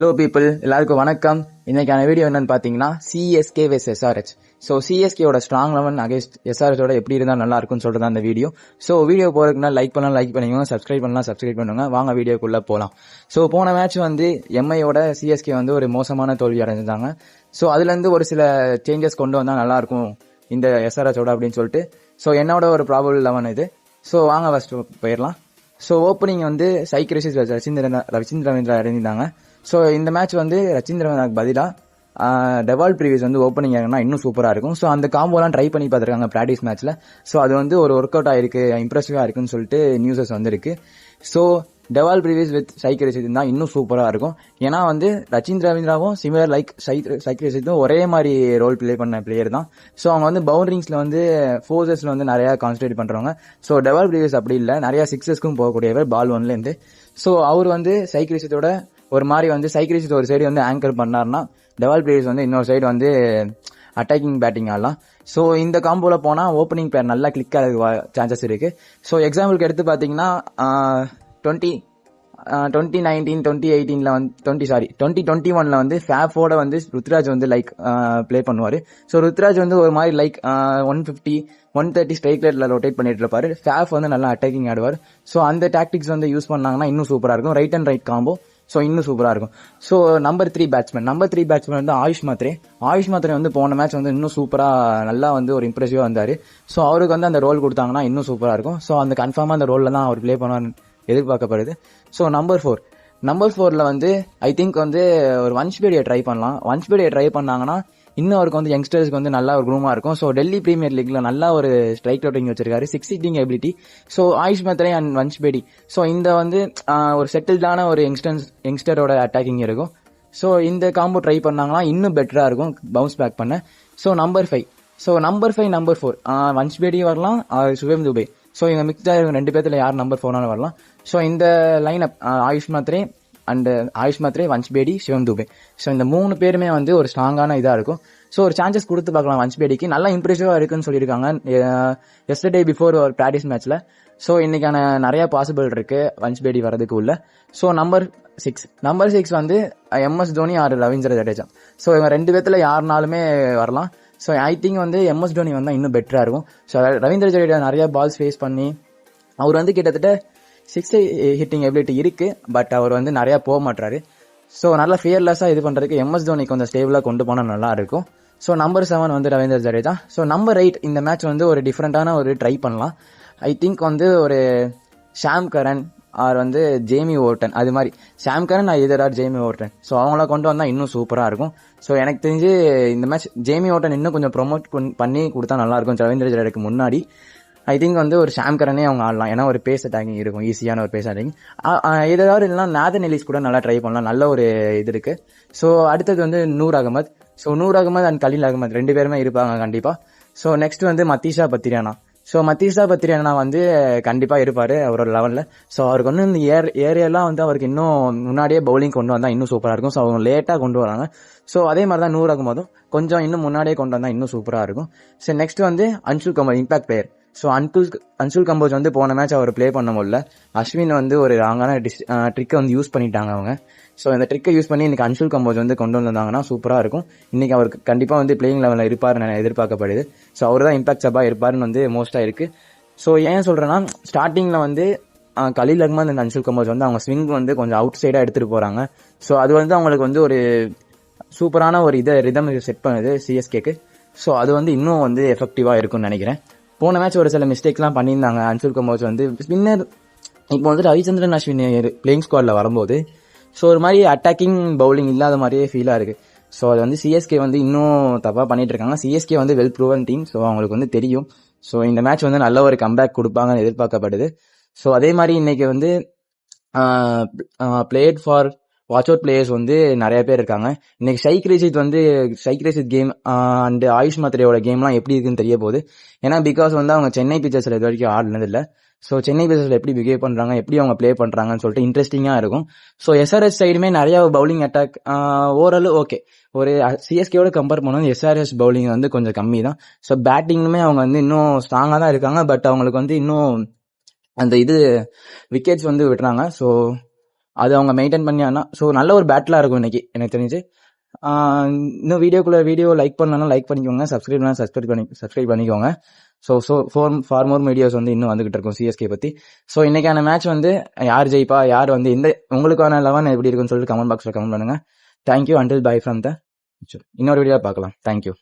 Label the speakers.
Speaker 1: Hello people, எல்லாருக்கும் வணக்கம். இன்னைக்கான வீடியோ என்னன்னு பார்த்தீங்கன்னா சிஎஸ்கே வெஸ் எஸ்ஆர்ஹெச். ஸோ சிஎஸ்கேயோட ஸ்ட்ராங் 11 அகேன்ஸ்ட் எஸ்ஆர்ஹெச்சோட எப்படி இருந்தால் நல்லா இருக்கும்னு சொல்லிட்டு தான் அந்த வீடியோ. ஸோ வீடியோ போகிறதுக்குனா லைக் பண்ணிக்கோங்க, சப்ஸ்கிரைப் பண்ணுங்க. வாங்க வீடியோக்குள்ளே போகலாம். ஸோ போன மேட்ச் வந்து எம்ஐயோட சிஎஸ்கே வந்து ஒரு மோசமான தோல்வி அடைஞ்சிருந்தாங்க. ஸோ அதுலேருந்து ஒரு சில சேஞ்சஸ் கொண்டு வந்தால் நல்லாயிருக்கும் இந்த எஸ்ஆர்ஹெச்சோட அப்படின்னு சொல்லிட்டு. ஸோ என்னோட ஒரு ப்ராபபிள் 11 இது. ஸோ வாங்க ஃபர்ஸ்ட் போயிடலாம். ஸோ ஓப்பனிங் வந்து சைக்ரிசிஸ் ரவிச்சந்திர ரவீந்திரா இறங்கியிருந்தாங்க. ஸோ இந்த மேட்ச் வந்து ரச்சிந்திர ரவீந்திராவுக்கு பதிலாக டெவால் ப்ரீவியஸ் வந்து ஓப்பனிங் ஆகினா இன்னும் சூப்பராக இருக்கும். ஸோ அந்த காம்போலாம் ட்ரை பண்ணி பார்த்துருக்காங்க ப்ராக்டிஸ் மேட்ச்சில். ஸோ அது வந்து ஒரு ஒர்க் அவுட் ஆயிருக்கு, இம்ப்ரெசிவாக இருக்குன்னு சொல்லிட்டு நியூஸஸ் வந்திருக்கு. ஸோ டெவால் ப்ரீவியஸ் வித் சைக்ரிசிஸ் தான் இன்னும் சூப்பராக இருக்கும். ஏன்னா வந்து ரச்சிந்திர ரவீந்திராவும் சிமிலர் லைக் சைக்ரிசிஸும் ஒரே மாதிரி ரோல் பிளே பண்ண பிளேயர் தான். ஸோ அவங்க வந்து பவுண்டரிங்ஸில் வந்து ஃபோர்ஸஸில் வந்து நிறையா கான்சன்ட்ரேட் பண்ணுறவங்க. ஸோ டெவால் ப்ரீவியஸ் அப்படி இல்லை, நிறையா சிக்ஸஸ்க்கும் போகக்கூடியவர் பால் ஒன்லேருந்து. ஸோ அவர் வந்து சைக்ரிசிஸோட ஒரு மாதிரி வந்து சைக்ரிசிஸ் ஒரு சைடு வந்து ஆங்கர் பண்ணார்னா டெவால் ப்ளேயர்ஸ் வந்து இன்னொரு சைடு வந்து அட்டாக்கிங் பேட்டிங் ஆடலாம். ஸோ இந்த காம்போவில் போனால் ஓப்பனிங் பிளேயர் நல்லா கிளிக் ஆக சான்சஸ் இருக்குது. ஸோ எக்ஸாம்பிளுக்கு எடுத்து பார்த்தீங்கன்னா 2019 2018 வந்து 2021 வந்து ஃபேஃபோட வந்து ருத்ராஜ் வந்து லைக் ப்ளே பண்ணுவார். ஸோ ருத்ராஜ் வந்து ஒரு மாதிரி லைக் 150 130 ஸ்ட்ரைக் ரேட்டில் ரொட்டேட் பண்ணிட்டு இருப்பாரு. ஃபேஃப் வந்து நல்லா அட்டாக்கிங் ஆடுவார். ஸோ அந்த டாக்டிக்ஸ் வந்து யூஸ் பண்ணாங்கன்னா இன்னும் சூப்பராக இருக்கும். Right and right combo so இன்னும் சூப்பராக இருக்கும். ஸோ நம்பர் த்ரீ பேட்ஸ்மேன் வந்து ஆயுஷ் மாத்ரே வந்து போன மேட்ச் வந்து இன்னும் சூப்பராக நல்லா வந்து ஒரு இம்ப்ரெசிவாக வந்தார். ஸோ அவருக்கு வந்து அந்த ரோல் கொடுத்தாங்கன்னா இன்னும் சூப்பராக இருக்கும். ஸோ அந்த கன்ஃபார்மாக அந்த ரோலில் தான் அவர் ப்ளே பண்ணுவார்னு எதிர்பார்க்கப்படுது. ஸோ நம்பர் ஃபோரில் வந்து ஐ திங்க் வந்து ஒரு வன்ஷ்பேடியை ட்ரை பண்ணாங்கன்னா இன்னும் அவருக்கு வந்து யங்ஸ்டர்ஸ்க்கு வந்து நல்லா ஒரு குரூமாக இருக்கும். ஸோ டெல்லி பிரீமியர் லீக்ல நல்லா ஒரு ஸ்ட்ரைக் ரேட்டிங் வச்சிருக்காரு, 6 hitting ability. So Ayush Mhatre and Vansh Bedi, so இந்த வந்து ஒரு செட்டில்டான ஒரு யங்ஸ்டரோட அட்டாக்கிங் இருக்கும். ஸோ இந்த காம்போ ட்ரை பண்ணாங்கன்னா இன்னும் பெட்டராக இருக்கும் பவுன்ஸ் பேக் பண்ண. So number five number four Vansh Bedi வரலாம், சுவேம் துபே. ஸோ இவங்க மிக்ஸ்டாக இவங்க ரெண்டு பேர்த்துல யார் நம்பர் 4 வரலாம். ஸோ இந்த லைன் அப் ஆயுஷ் மாத்ரே வன்ஷ்பேடி, சிவம் துபே. ஸோ இந்த 3 பேருமே வந்து ஒரு ஸ்ட்ராங்கான இதாக இருக்கும். ஸோ ஒரு சான்சஸ் கொடுத்து பார்க்கலாம் வன்ஷ்பேடிக்கு. நல்லா இம்ப்ரெசிவாக இருக்குன்னு சொல்லியிருக்காங்க எஸ்டர்டே பிஃபோர் ஒரு ப்ராக்டிஸ் மேட்ச்சில். ஸோ இன்னைக்கான நிறைய பாசிபிள் இருக்கு வன்ஷ்பேடி வரதுக்கு உள்ள. ஸோ நம்பர் சிக்ஸ் வந்து எம்எஸ் தோனி ஆர் ரவீந்திர ஜடேஜா. ஸோ இவங்க ரெண்டு பேர்த்துல யாருனாலுமே வரலாம். ஸோ ஐ திங்க் வந்து எம்எஸ் தோனி வந்தால் இன்னும் பெட்டராக இருக்கும். ஸோ ரவீந்திர ஜடேஜா நிறைய பால்ஸ் ஃபேஸ் பண்ணி அவர் வந்து கிட்டத்தட்ட 6 ஹிட்டிங் எபிலிட்டி இருக்கு, பட் அவர் வந்து நிறைய போக மாட்டாரு. ஸோ நல்லா ஃபியர்லெஸ்ஸாக இது பண்ணுறதுக்கு எம்எஸ் தோனி கொஞ்சம் ஸ்டேபிளாக கொண்டு போனால் நல்லா இருக்கும். ஸோ நம்பர் 7 வந்து ரவீந்திர ஜடேஜா. ஸோ நம்பர் 8 இந்த மேட்ச் வந்து ஒரு டிஃப்ரெண்டான ஒரு ட்ரை பண்ணலாம். ஐ திங்க் வந்து ஒரு ஷாம் கரன் ஆர் வந்து ஜேமி ஓவர்டன், அது மாதிரி Sam Curran or Jamie Overton. So அவங்கள கொண்டு வந்தால் இன்னும் சூப்பராக இருக்கும். ஸோ எனக்கு தெரிஞ்சு இந்த மேட்ச் ஜேமி ஓவர்டன் இன்னும் கொஞ்சம் ப்ரொமோட் பண்ணி கொடுத்தா நல்லா இருக்கும் ரவீந்திர ஜடேஜாக்கு முன்னாடி. ஐ திங்க் வந்து ஒரு ஷாம் கரனே அவங்க ஆடலாம், ஏன்னா ஒரு பேஸ் அட்டாக்கிங் இருக்கும், ஈஸியான ஒரு பேஸ் அட்டாக்கிங். ஏதாவது இல்லைனா நாதன் எலிஸ் கூட நல்லா ட்ரை பண்ணலாம், நல்ல ஒரு இது இருக்கு. ஸோ அடுத்தது வந்து நூர் அகமது. ஸோ நூர் அகமது அண்ட் கலீல் அகமது ரெண்டு பேருமே இருப்பாங்க கண்டிப்பா. ஸோ நெக்ஸ்ட் வந்து மத்தீஷா பத்திரியானா வந்து கண்டிப்பா இருப்பாரு அவரோட லெவல்ல. ஸோ அவருக்கு வந்து இந்த ஏரியாலாம் வந்து அவருக்கு இன்னும் முன்னாடியே பவுலிங் கொண்டு வந்தா இன்னும் சூப்பரா இருக்கும். ஸோ அவங்க லேட்டா கொண்டு வராங்க. ஸோ அதே மாதிரி தான் நூர் அகமதும் கொஞ்சம் இன்னும் முன்னாடியே கொண்டு வந்தா இன்னும் சூப்பரா இருக்கும். ஸோ நெக்ஸ்ட் வந்து Anshul Kamboj, impact player. So Anshul Kamboj வந்து போன மேட்ச் அவர் ப்ளே பண்ண முடியல. அஸ்வின் வந்து ஒரு ராங்கான ட்ரிக்கை வந்து யூஸ் பண்ணிட்டாங்க அவங்க. ஸோ இந்த ட்ரிக்கை யூஸ் பண்ணி இன்னைக்கு அன்சுல் கம்போஜ் வந்து கொண்டு வந்தாங்கன்னா சூப்பராக இருக்கும். இன்னைக்கு அவருக்கு கண்டிப்பாக வந்து பிளேயிங் லெவலில் இருப்பாருன்னு எதிர்பார்க்கப்படுது. ஸோ அவர் தான் இம்பாக்ட் சப்பாக இருப்பாருன்னு வந்து மோஸ்ட்டாக இருக்கு. ஸோ ஏன் சொல்கிறேன்னா ஸ்டார்டிங்கில் வந்து கலீல் அகமது அண்ட் அன்சுல் கம்போஜ் வந்து அவங்க ஸ்விங் வந்து கொஞ்சம் அவுட் சைடாக எடுத்துகிட்டு போகிறாங்க. ஸோ அது வந்து அவங்களுக்கு வந்து ஒரு சூப்பரான ஒரு ரிதம் செட் பண்ணுது சிஎஸ்கேக்கு. ஸோ அது வந்து இன்னும் வந்து எஃபெக்டிவாக இருக்கும்னு நினைக்கிறேன். போன மேட்ச் ஒரு சில மிஸ்டேக்லாம் பண்ணியிருந்தாங்க அன்சுல் கம்போஜ் வந்து ஸ்பின்னர். இப்போ வந்து ரவிச்சந்திரன் அஸ்வின் பிளேயிங் ஸ்குவாட்ல வரும்போது ஸோ ஒரு மாதிரி அட்டாக்கிங் பவுலிங் இல்லாத மாதிரியே ஃபீலாக இருக்கு. ஸோ அது வந்து சிஎஸ்கே வந்து இன்னும் தப்பாக பண்ணிட்டு இருக்காங்க. சிஎஸ்கே வந்து வெல் ப்ரூவன் டீம், ஸோ அவங்களுக்கு வந்து தெரியும். ஸோ இந்த மேட்ச் வந்து நல்ல ஒரு கம்பேக் கொடுப்பாங்கன்னு எதிர்பார்க்கப்படுது. ஸோ அதே மாதிரி இன்னைக்கு வந்து played for watch out players வந்து நிறைய பேர் இருக்காங்க. இன்னைக்கு சைக்ரிசித் கேம் அண்ட் ஆயுஷ் மாத்ரேயோட கேம்லாம் எப்படி இருக்குன்னு தெரிய போகுது. ஏன்னா பிகாஸ் வந்து அவங்க சென்னை பிச்சர்ஸ்ல இது வரைக்கும் ஆடினது இல்லை. ஸோ சென்னை பிச்சர்ஸ்ல எப்படி பிஹேவ் பண்றாங்க, எப்படி அவங்க பிளே பண்றாங்கன்னு சொல்லிட்டு இன்ட்ரெஸ்டிங்கா இருக்கும். ஸோ எஸ்ஆர்எஸ் சைடுமே நிறைய பவுலிங் அட்டாக் ஓரளவு ஓகே. ஒரு சிஎஸ்கேயோட கம்பேர் பண்ணும்போது எஸ்ஆர்எஸ் பவுலிங் வந்து கொஞ்சம் கம்மி தான். ஸோ பேட்டிங்குமே அவங்க வந்து இன்னும் ஸ்ட்ராங்கா தான் இருக்காங்க. பட் அவங்களுக்கு வந்து இன்னும் அந்த இது விக்கெட்ஸ் வந்து விடுறாங்க. ஸோ அது அவங்க மெயின்டைன் பண்ணி ஆனா ஸோ நல்ல ஒரு பேட்டிலாக இருக்கும் இன்னைக்கு எனக்கு தெரிஞ்சு. இன்னும் வீடியோ லைக் பண்ணலாம் லைக் பண்ணிக்கோங்க, சப்ஸ்கிரைப் பண்ணிக்கோங்க. ஸோ ஃபார் மோர் வீடியோஸ் வந்து இன்னும் வந்துகிட்டு இருக்கும் சிஎஸ்கே பற்றி. ஸோ இன்னைக்கான மேட்ச் வந்து யார் ஜெயிப்பா, யார் வந்து இந்த உங்களுக்கான 11 எப்படி இருக்குன்னு சொல்லிட்டு கமெண்ட் பாக்ஸில் கமெண்ட் பண்ணுங்க. Thank you. Until by from the இன்னொரு வீடியோ பார்க்கலாம். தேங்க்யூ.